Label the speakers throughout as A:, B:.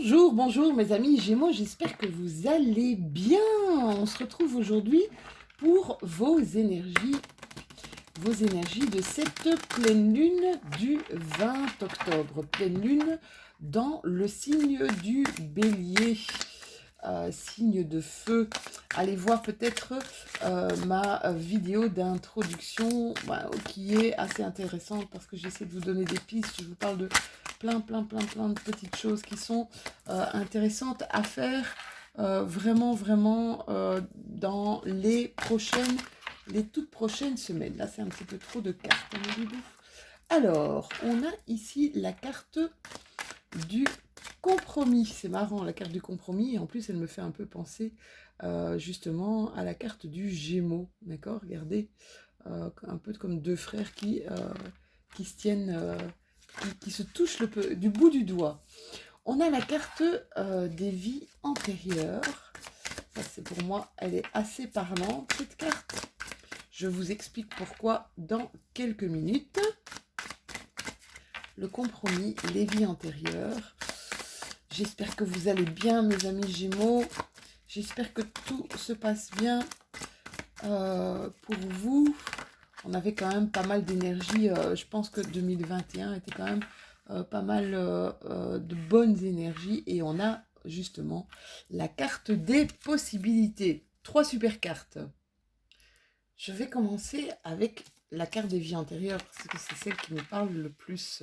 A: Bonjour, bonjour mes amis Gémeaux, j'espère que vous allez bien. On se retrouve aujourd'hui pour vos énergies de cette pleine lune du 20 octobre. Pleine lune dans le signe du Bélier, signe de feu. Allez voir peut-être ma vidéo d'introduction qui est assez intéressante parce que j'essaie de vous donner des pistes. Je vous parle de plein de petites choses qui sont intéressantes à faire vraiment dans les toutes prochaines semaines. Là, c'est un petit peu trop de cartes, hein, mon doudou. Alors, on a ici la carte du compromis. C'est marrant, la carte du compromis. Et en plus, elle me fait un peu penser justement à la carte du Gémeaux. D'accord. Regardez, un peu comme deux frères qui se tiennent, qui se touchent du bout du doigt. On a la carte des vies antérieures. Ça, c'est pour moi, elle est assez parlante, cette carte. Je vous explique pourquoi dans quelques minutes. Le compromis, les vies antérieures. J'espère que vous allez bien, mes amis Gémeaux. J'espère que tout se passe bien pour vous. On avait quand même pas mal d'énergie. Je pense que 2021 était quand même pas mal de bonnes énergies. Et on a justement la carte des possibilités. 3 super cartes. Je vais commencer avec la carte des vies antérieures parce que c'est celle qui me parle le plus.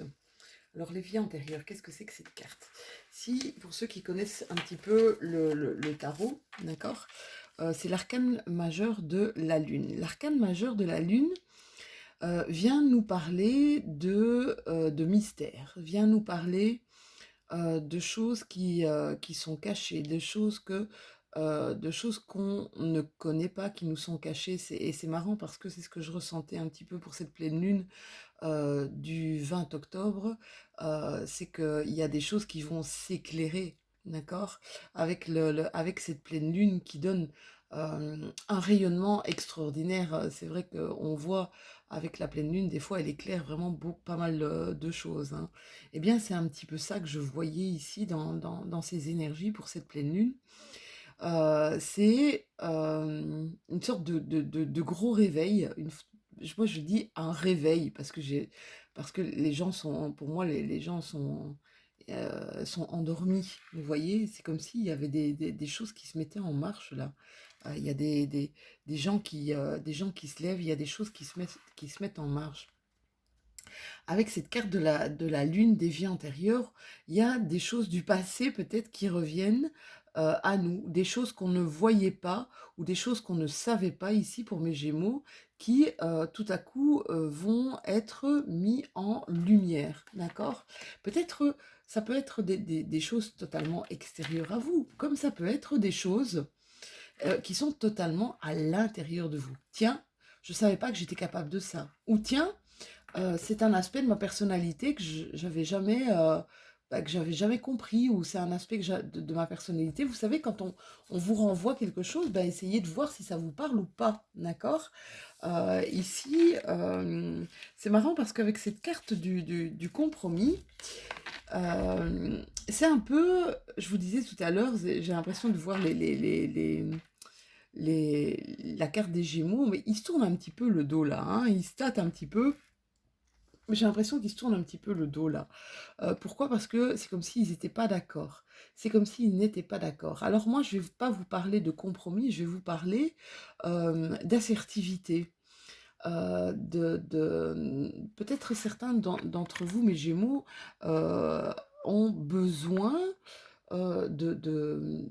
A: Alors, les vies antérieures, qu'est-ce que c'est que cette carte? Si, pour ceux qui connaissent un petit peu le tarot, d'accord, c'est l'arcane majeur de la Lune. L'arcane majeur de la Lune vient nous parler de mystère, vient nous parler de choses qui sont cachées, de choses qu'on ne connaît pas, qui nous sont cachées. Et c'est marrant parce que c'est ce que je ressentais un petit peu pour cette pleine lune du 20 octobre, c'est qu'il y a des choses qui vont s'éclairer, d'accord, avec, avec cette pleine lune qui donne un rayonnement extraordinaire. C'est vrai qu'on voit avec la pleine lune, des fois, elle éclaire vraiment pas mal de choses, hein. Eh bien, c'est un petit peu ça que je voyais ici dans ces énergies pour cette pleine lune. C'est une sorte de gros réveil. Moi, je dis un réveil parce que les gens sont, pour moi, les gens sont endormis. Vous voyez, c'est comme s'il y avait des choses qui se mettaient en marche là. Il y a des gens qui se lèvent, il y a des choses qui se mettent en marche. Avec cette carte de la lune des vies antérieures, il y a des choses du passé peut-être qui reviennent à nous, des choses qu'on ne voyait pas ou des choses qu'on ne savait pas ici pour mes Gémeaux qui tout à coup vont être mis en lumière, d'accord? Peut-être, ça peut être des choses totalement extérieures à vous, comme ça peut être des choses qui sont totalement à l'intérieur de vous. Tiens, je ne savais pas que j'étais capable de ça. Ou tiens, c'est un aspect de ma personnalité que j'avais jamais compris, ou c'est un aspect de ma personnalité. Vous savez, quand on vous renvoie quelque chose, essayez de voir si ça vous parle ou pas, d'accord? Ici, c'est marrant parce qu'avec cette carte du compromis, c'est un peu, je vous disais tout à l'heure, j'ai l'impression de voir la carte des Gémeaux, mais ils se tournent un petit peu le dos là, hein, ils se tâtent un petit peu. J'ai l'impression qu'ils se tournent un petit peu le dos là. Pourquoi? Parce que c'est comme s'ils n'étaient pas d'accord. C'est comme s'ils n'étaient pas d'accord. Alors moi, je ne vais pas vous parler de compromis, je vais vous parler d'assertivité. Peut-être certains d'entre vous, mes Gémeaux, ont besoin de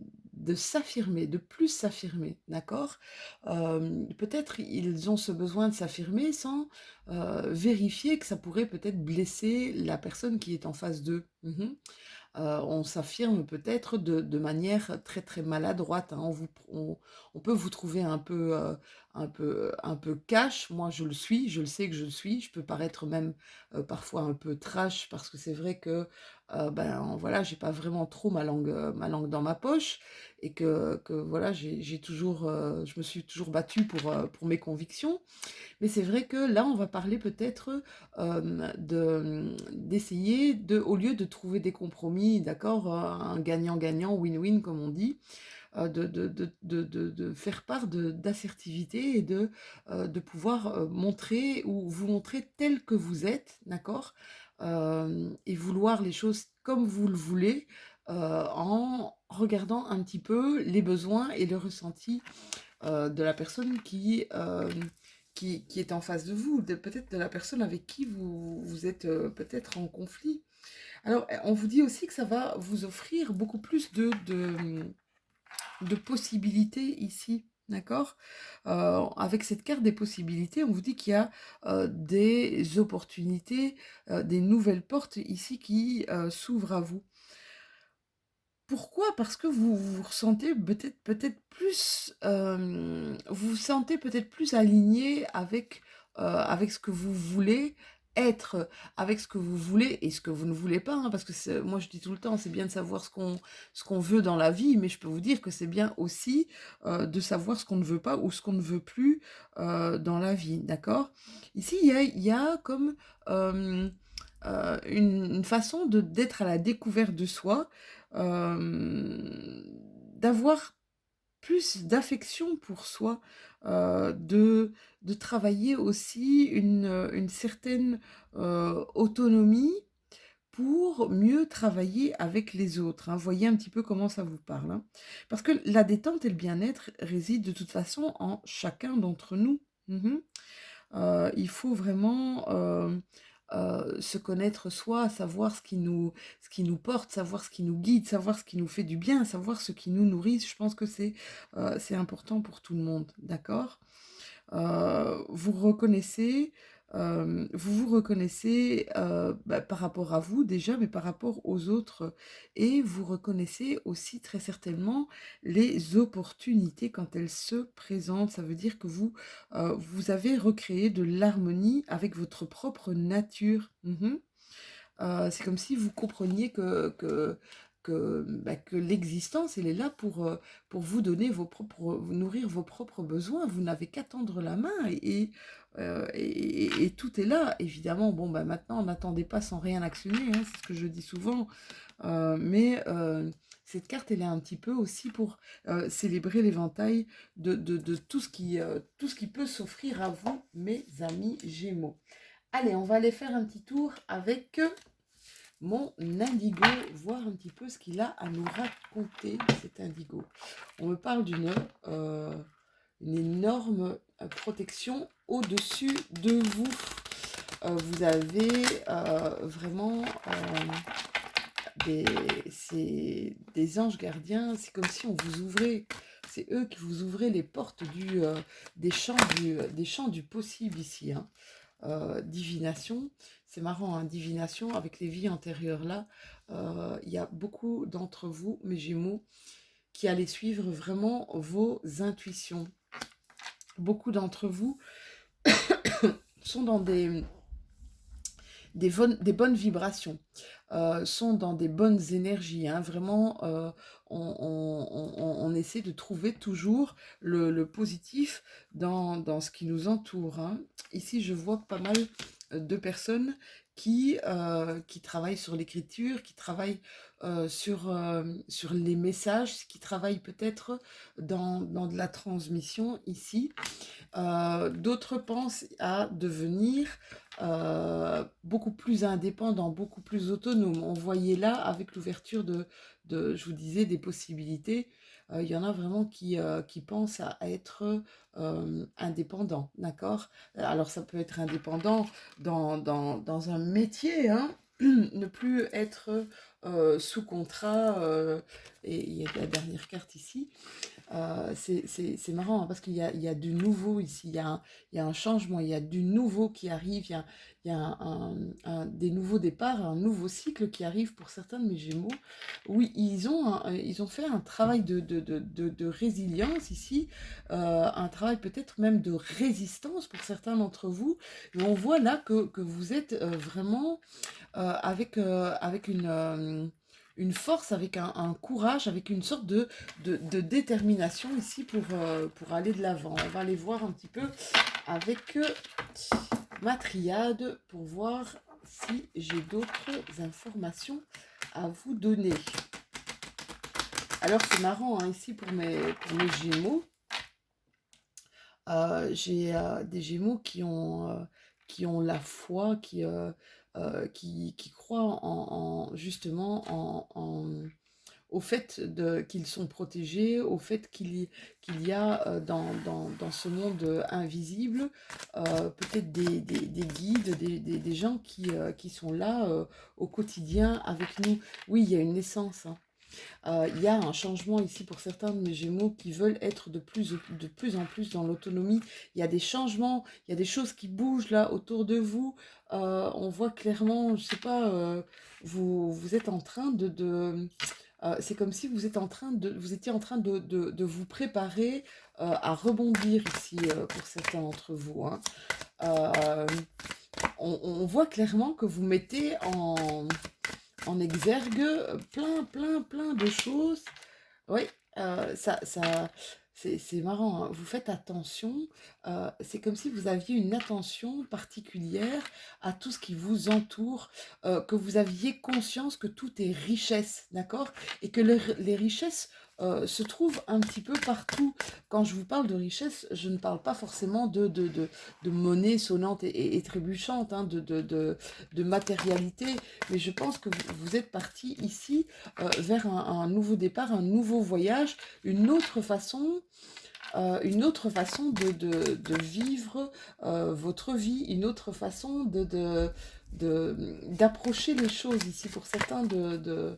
A: s'affirmer, de plus s'affirmer, d'accord? Peut-être ils ont ce besoin de s'affirmer sans vérifier que ça pourrait peut-être blesser la personne qui est en face d'eux. On s'affirme peut-être de manière très très maladroite, hein. On peut vous trouver un peu cash. Moi je le suis, je le sais que je le suis. Je peux paraître même parfois un peu trash parce que c'est vrai que ben voilà, j'ai pas vraiment trop ma langue dans ma poche et que voilà, j'ai toujours, je me suis toujours battue pour mes convictions. Mais c'est vrai que là, on va parler peut-être d'essayer, au lieu de trouver des compromis, d'accord, un gagnant-gagnant, win-win comme on dit, de faire part d'assertivité et de pouvoir montrer ou vous montrer tel que vous êtes, d'accord, et vouloir les choses comme vous le voulez, en regardant un petit peu les besoins et le ressenti de la personne qui est en face de vous, peut-être de la personne avec qui vous êtes peut-être en conflit. Alors, on vous dit aussi que ça va vous offrir beaucoup plus de possibilités ici. D'accord. Avec cette carte des possibilités, on vous dit qu'il y a des opportunités, des nouvelles portes ici qui s'ouvrent à vous. Pourquoi? Parce que vous vous ressentez peut-être plus, vous vous sentez peut-être plus aligné avec ce que vous voulez être, avec ce que vous voulez et ce que vous ne voulez pas, hein, parce que moi je dis tout le temps, c'est bien de savoir ce qu'on veut dans la vie, mais je peux vous dire que c'est bien aussi de savoir ce qu'on ne veut pas ou ce qu'on ne veut plus dans la vie, d'accord? Ici, il y a comme une façon d'être à la découverte de soi, d'avoir plus d'affection pour soi, de travailler aussi une certaine autonomie pour mieux travailler avec les autres, hein. Voyez un petit peu comment ça vous parle, hein. Parce que la détente et le bien-être résident de toute façon en chacun d'entre nous. Mhm. Il faut vraiment se connaître soi, savoir ce qui nous porte, savoir ce qui nous guide, savoir ce qui nous fait du bien, savoir ce qui nous nourrit. Je pense que c'est important pour tout le monde, d'accord? Vous reconnaissez, vous vous reconnaissez bah, par rapport à vous déjà, mais par rapport aux autres. Et vous reconnaissez aussi très certainement les opportunités quand elles se présentent. Ça veut dire que vous avez recréé de l'harmonie avec votre propre nature. Mhm. C'est comme si vous compreniez que l'existence, elle est là pour vous donner vous nourrir vos propres besoins. Vous n'avez qu'à tendre la main et tout est là. Évidemment, bon, bah, maintenant, n'attendez pas sans rien actionner, hein, c'est ce que je dis souvent. Mais cette carte, elle est un petit peu aussi pour célébrer l'éventail de tout ce qui peut s'offrir à vous, mes amis Gémeaux. Allez, on va aller faire un petit tour avec mon indigo, voir un petit peu ce qu'il a à nous raconter, cet indigo. On me parle une énorme protection au-dessus de vous. Vous avez vraiment des anges gardiens. C'est comme si on vous ouvrait, c'est eux qui vous ouvraient les portes des champs du possible ici, hein. Divination, c'est marrant, hein, divination avec les vies antérieures là, il y a beaucoup d'entre vous, mes Gémeaux, qui allez suivre vraiment vos intuitions. Beaucoup d'entre vous sont dans des bonnes vibrations, sont dans des bonnes énergies, hein. Vraiment, on essaie de trouver toujours le positif dans ce qui nous entoure, hein. Ici, je vois pas mal de personnes qui travaillent sur l'écriture, qui travaillent sur les messages, qui travaillent peut-être dans de la transmission ici. D'autres pensent à devenir beaucoup plus indépendants, beaucoup plus autonomes. On voyait là, avec l'ouverture je vous disais, des possibilités, il y en a vraiment qui pensent à être indépendants, d'accord? Alors ça peut être indépendant dans un métier, hein, ne plus être sous contrat, et il y a la dernière carte ici. C'est marrant, hein, parce il y a du nouveau ici, il y a un changement, il y a du nouveau qui arrive, il y a des nouveaux départs, un nouveau cycle qui arrive pour certains de mes Gémeaux. Oui, ils ont fait un travail de résilience ici, un travail peut-être même de résistance pour certains d'entre vous. Et on voit là que vous êtes vraiment avec une force, avec un courage, avec une sorte de détermination ici pour aller de l'avant. On va aller voir un petit peu avec ma triade pour voir si j'ai d'autres informations à vous donner. Alors c'est marrant, hein, ici pour mes Gémeaux, j'ai des Gémeaux qui ont la foi, qui croient justement au fait qu'ils sont protégés, au fait qu'il y a dans ce monde invisible peut-être des guides, des gens qui sont là au quotidien avec nous. Oui, il y a une naissance, hein. Il y a un changement ici pour certains de mes Gémeaux qui veulent être de plus en plus dans l'autonomie. Il y a des changements, il y a des choses qui bougent là autour de vous. On voit clairement, je sais pas, vous êtes en train c'est comme si vous étiez en train de vous préparer à rebondir ici pour certains d'entre vous, hein. Euh, on voit clairement que vous mettez en exergue plein de choses. Oui, c'est marrant, hein. Vous faites attention, c'est comme si vous aviez une attention particulière à tout ce qui vous entoure, que vous aviez conscience que tout est richesse, d'accord? Et que les richesses se trouvent un petit peu partout. Quand je vous parle de richesse, je ne parle pas forcément de monnaie sonnante et trébuchante, hein, de matérialité, mais je pense que vous êtes parti ici vers un nouveau départ, un nouveau voyage, une autre façon de vivre votre vie, une autre façon d'approcher les choses ici pour certains de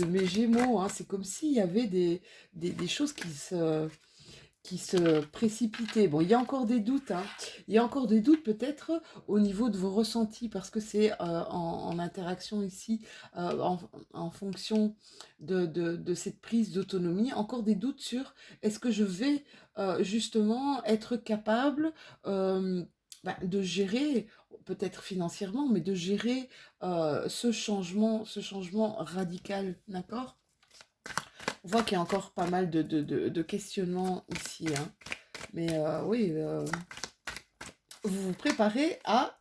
A: mes Gémeaux, hein. C'est comme s'il y avait des choses qui se précipitaient. Bon, il y a encore des doutes, hein. Il y a encore des doutes peut-être au niveau de vos ressentis, parce que c'est en interaction ici, en fonction de cette prise d'autonomie, encore des doutes sur est-ce que je vais justement être capable de gérer, peut-être financièrement, mais de gérer ce changement radical, d'accord? On voit qu'il y a encore pas mal de questionnements ici, hein. Mais oui, vous vous préparez à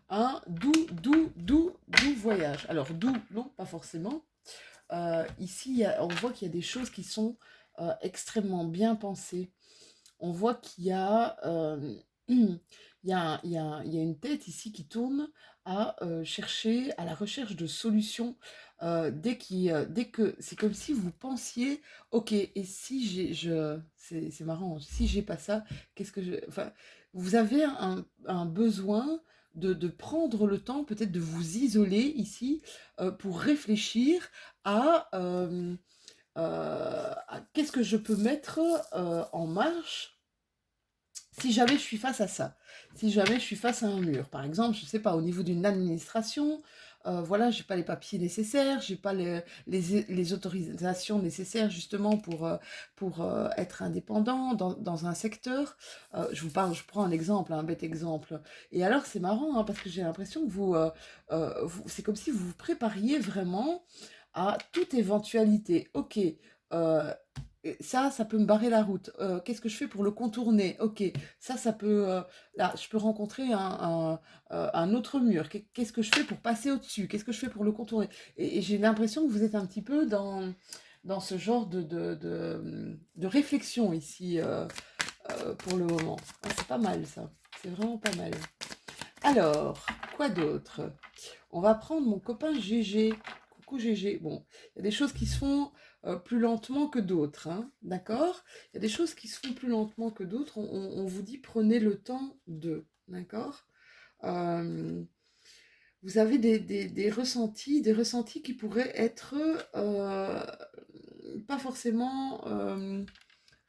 A: un doux voyage. Alors, doux, non, pas forcément. Ici, on voit qu'il y a des choses qui sont extrêmement bien pensées. On voit qu'il y a, il y a une tête ici qui tourne à chercher, à la recherche de solutions. Dès que c'est comme si vous pensiez, ok, et si c'est marrant, si j'ai pas ça, qu'est-ce que je, enfin, vous avez un besoin de prendre le temps, peut-être de vous isoler ici pour réfléchir à qu'est-ce que je peux mettre en marche si jamais je suis face à ça, si jamais je suis face à un mur. Par exemple, je ne sais pas, au niveau d'une administration, voilà, j'ai pas les papiers nécessaires, j'ai pas les autorisations nécessaires justement pour être indépendant dans un secteur. Je prends un exemple, un bête exemple. Et alors, c'est marrant, hein, parce que j'ai l'impression que c'est comme si vous vous prépariez vraiment à toute éventualité. Ok, ça peut me barrer la route. Qu'est-ce que je fais pour le contourner? Ok, ça peut... là, je peux rencontrer un autre mur. Qu'est-ce que je fais pour passer au-dessus? Qu'est-ce que je fais pour le contourner? Et j'ai l'impression que vous êtes un petit peu dans ce genre de réflexion ici pour le moment. Ah, c'est pas mal ça. C'est vraiment pas mal. Alors, quoi d'autre? On va prendre mon copain GG. Coucou GG. Bon, il y a des choses qui se font plus lentement que d'autres, hein, d'accord? Il y a des choses qui se font plus lentement que d'autres. On vous dit prenez le temps de, d'accord? Vous avez des ressentis qui pourraient être pas forcément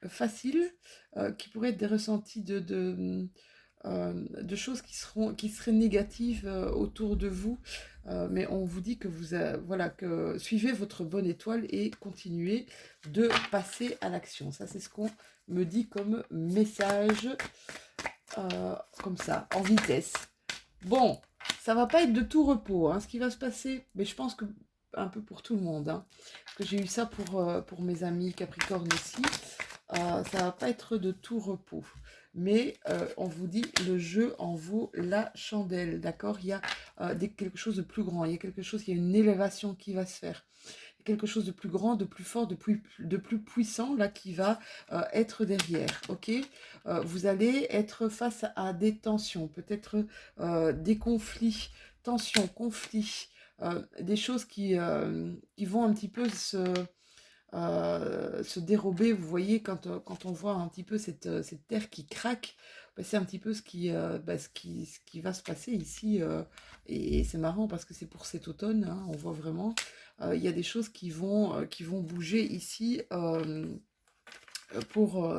A: faciles, qui pourraient être des ressentis de choses qui seraient négatives autour de vous, mais on vous dit que voilà, que suivez votre bonne étoile et continuez de passer à l'action. Ça, c'est ce qu'on me dit comme message, comme ça, en vitesse. Bon, ça va pas être de tout repos, hein, ce qui va se passer, mais je pense que un peu pour tout le monde, hein. Parce que j'ai eu ça pour mes amis Capricorne aussi. Ça va pas être de tout repos. Mais on vous dit, le jeu en vaut la chandelle, d'accord? Il y a quelque chose de plus grand, il y a quelque chose, il y a une élévation qui va se faire. Quelque chose de plus grand, de plus fort, de plus puissant, là, qui va être derrière, ok? Vous allez être face à des tensions, peut-être des conflits, tensions, conflits, des choses qui vont un petit peu se dérober. Vous voyez, quand on voit un petit peu cette terre qui craque, bah, c'est un petit peu ce qui va se passer ici. Et c'est marrant parce que c'est pour cet automne, hein, on voit vraiment, il y a des choses qui vont bouger ici pour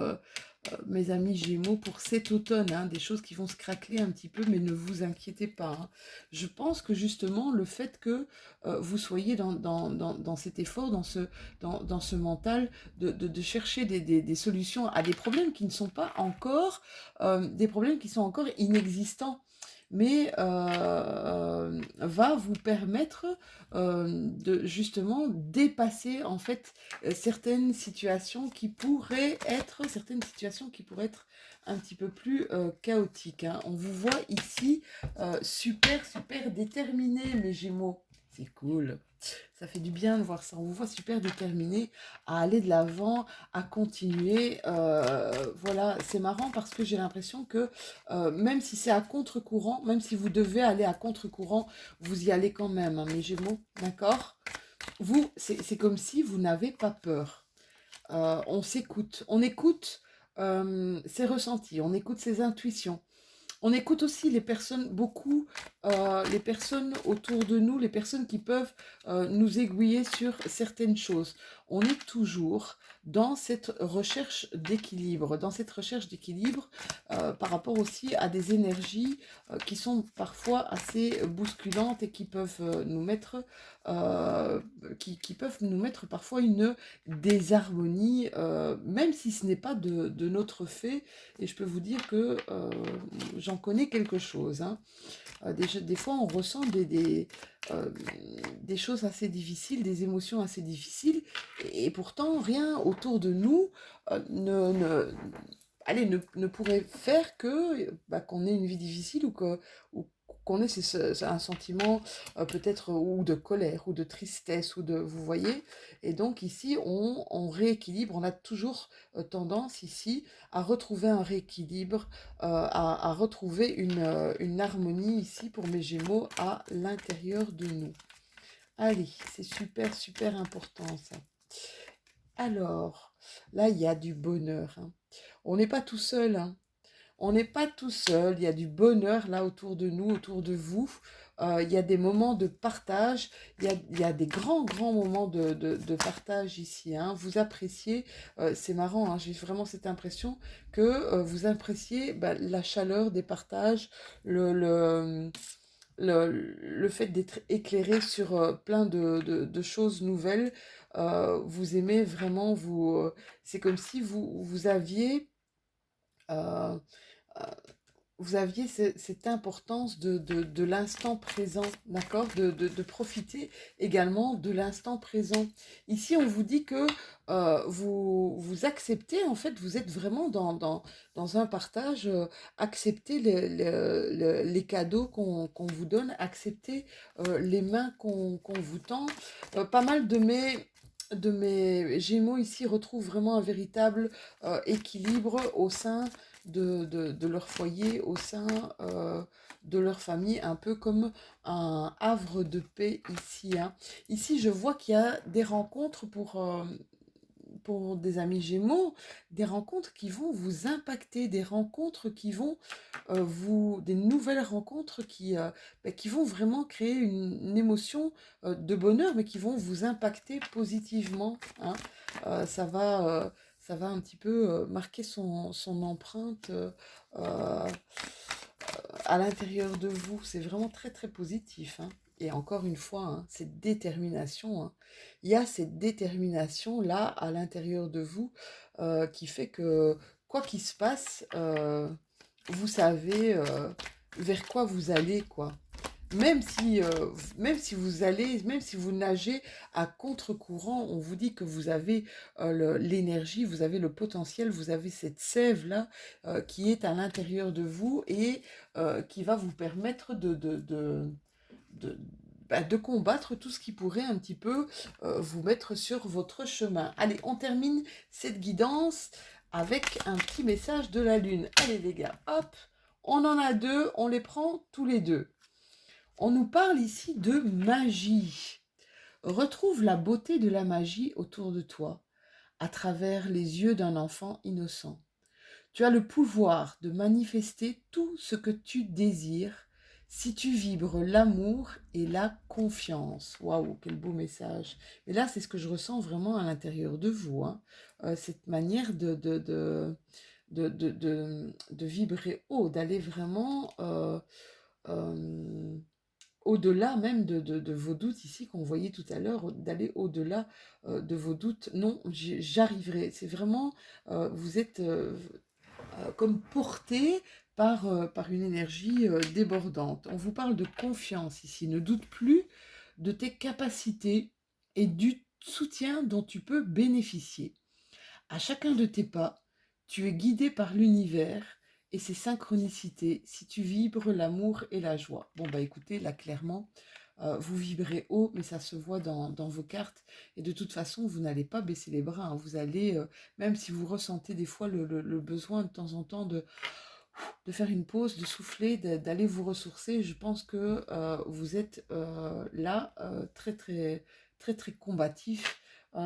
A: mes amis Gémeaux, pour cet automne, hein, des choses qui vont se craqueler un petit peu, mais ne vous inquiétez pas, hein. Je pense que justement, le fait que vous soyez dans cet effort, dans ce mental, de chercher des solutions à des problèmes qui ne sont pas encore, des problèmes qui sont encore inexistants, mais va vous permettre de justement dépasser en fait certaines situations qui pourraient être un petit peu plus chaotiques, hein. On vous voit ici super, super déterminé, mes Gémeaux. C'est cool. Ça fait du bien de voir ça. On vous voit super déterminé à aller de l'avant, à continuer. Voilà, c'est marrant parce que j'ai l'impression que même si c'est à contre-courant, même si vous devez aller à contre-courant, vous y allez quand même, hein, mes Gémeaux, d'accord? Vous, c'est comme si vous n'avez pas peur. On s'écoute, on écoute ses ressentis, on écoute ses intuitions. On écoute aussi les personnes, beaucoup, les personnes autour de nous, les personnes qui peuvent nous aiguiller sur certaines choses. On est toujours dans cette recherche d'équilibre, par rapport aussi à des énergies qui sont parfois assez bousculantes et qui peuvent euh, qui peuvent nous mettre parfois une désharmonie, même si ce n'est pas de notre fait. Et je peux vous dire que j'en connais quelque chose, hein. Des fois, on ressent des choses assez difficiles, des émotions assez difficiles, et pourtant, rien autour de nous allez, ne pourrait faire que qu'on ait une vie difficile ou qu'on ait un sentiment peut-être ou de colère ou de tristesse vous voyez. Et donc ici, on rééquilibre, on a toujours tendance ici à retrouver un rééquilibre, à retrouver une harmonie ici pour mes Gémeaux à l'intérieur de nous. Allez, c'est super, super important ça. Alors, là, il y a du bonheur, hein. On n'est pas tout seul, hein. On n'est pas tout seul, il y a du bonheur là autour de nous, autour de vous. Il y a des moments de partage, il y a des grands, grands moments de partage ici, hein. Vous appréciez, c'est marrant, hein, j'ai vraiment cette impression que vous appréciez la chaleur des partages, le fait d'être éclairé sur plein de choses nouvelles. Vous aimez vraiment, c'est comme si vous aviez... euh, euh, vous aviez cette importance de l'instant présent, d'accord, de profiter également de l'instant présent. Ici, on vous dit que vous acceptez, en fait, vous êtes vraiment dans un partage, acceptez les cadeaux qu'on vous donne, acceptez les mains qu'on vous tend. Pas mal de mes Gémeaux ici retrouvent vraiment un véritable équilibre au sein de leur foyer, au sein de leur famille, un peu comme un havre de paix ici, hein. Ici, je vois qu'il y a des rencontres pour des amis Gémeaux, des rencontres qui vont vous impacter, des rencontres qui vont des nouvelles rencontres qui vont vraiment créer une émotion de bonheur, mais qui vont vous impacter positivement, hein. Ça va un petit peu marquer son empreinte euh, à l'intérieur de vous. C'est vraiment très très positif, hein. Et encore une fois, hein, cette détermination, hein. Il y a cette détermination là à l'intérieur de vous qui fait que quoi qu'il se passe, vous savez vers quoi vous allez, quoi. même si vous nagez à contre-courant, on vous dit que vous avez l'énergie, vous avez le potentiel, vous avez cette sève-là qui est à l'intérieur de vous et qui va vous permettre de, de combattre tout ce qui pourrait un petit peu vous mettre sur votre chemin. Allez, on termine cette guidance avec un petit message de la Lune. Allez les gars, hop, on en a deux, on les prend tous les deux. On nous parle ici de magie. Retrouve la beauté de la magie autour de toi, à travers les yeux d'un enfant innocent. Tu as le pouvoir de manifester tout ce que tu désires si tu vibres l'amour et la confiance. Waouh, quel beau message. Et là, c'est ce que je ressens vraiment à l'intérieur de vous. Hein. Cette manière de vibrer haut, d'aller vraiment au-delà même de vos doutes ici qu'on voyait tout à l'heure, d'aller au-delà de vos doutes. Non, j'arriverai. C'est vraiment, vous êtes comme porté par une énergie débordante. On vous parle de confiance ici. Ne doute plus de tes capacités et du soutien dont tu peux bénéficier. À chacun de tes pas, tu es guidé par l'univers et ses synchronicités si tu vibres l'amour et la joie. Bon, bah écoutez, là clairement, vous vibrez haut, mais ça se voit dans vos cartes. Et de toute façon, vous n'allez pas baisser les bras. Hein. Vous allez, même si vous ressentez des fois le besoin de temps en temps de faire une pause, de souffler, d'aller vous ressourcer, je pense que vous êtes là très, très, très, très combatif. Et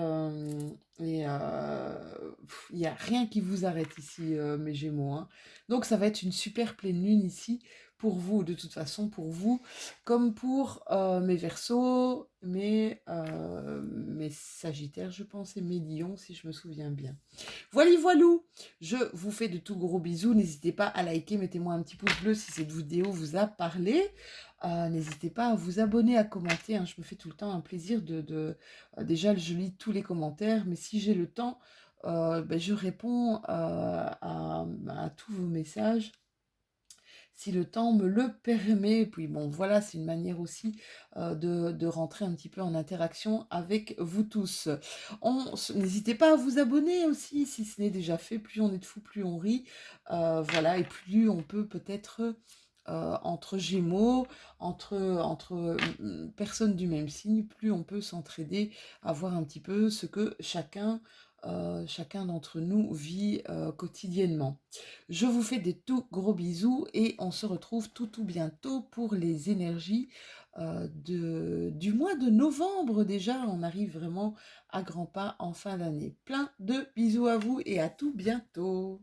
A: il n'y a rien qui vous arrête ici, mes Gémeaux. Hein. Donc ça va être une super pleine lune ici pour vous, de toute façon, pour vous, comme pour mes Verseaux, mes Sagittaires, je pense, et mes Lions, si je me souviens bien. Voilà, voilou, je vous fais de tout gros bisous. N'hésitez pas à liker, mettez-moi un petit pouce bleu si cette vidéo vous a parlé. N'hésitez pas à vous abonner, à commenter. Hein. Je me fais tout le temps un plaisir déjà, je lis tous les commentaires, mais si j'ai le temps, je réponds à tous vos messages si le temps me le permet. Puis bon, voilà, c'est une manière aussi de rentrer un petit peu en interaction avec vous tous. N'hésitez pas à vous abonner aussi, si ce n'est déjà fait. Plus on est de fous, plus on rit. Voilà, et plus on peut peut-être... entre Gémeaux, entre personnes du même signe, plus on peut s'entraider à voir un petit peu ce que chacun d'entre nous vit quotidiennement. Je vous fais des tout gros bisous et on se retrouve tout bientôt pour les énergies du mois de novembre déjà. On arrive vraiment à grands pas en fin d'année. Plein de bisous à vous et à tout bientôt.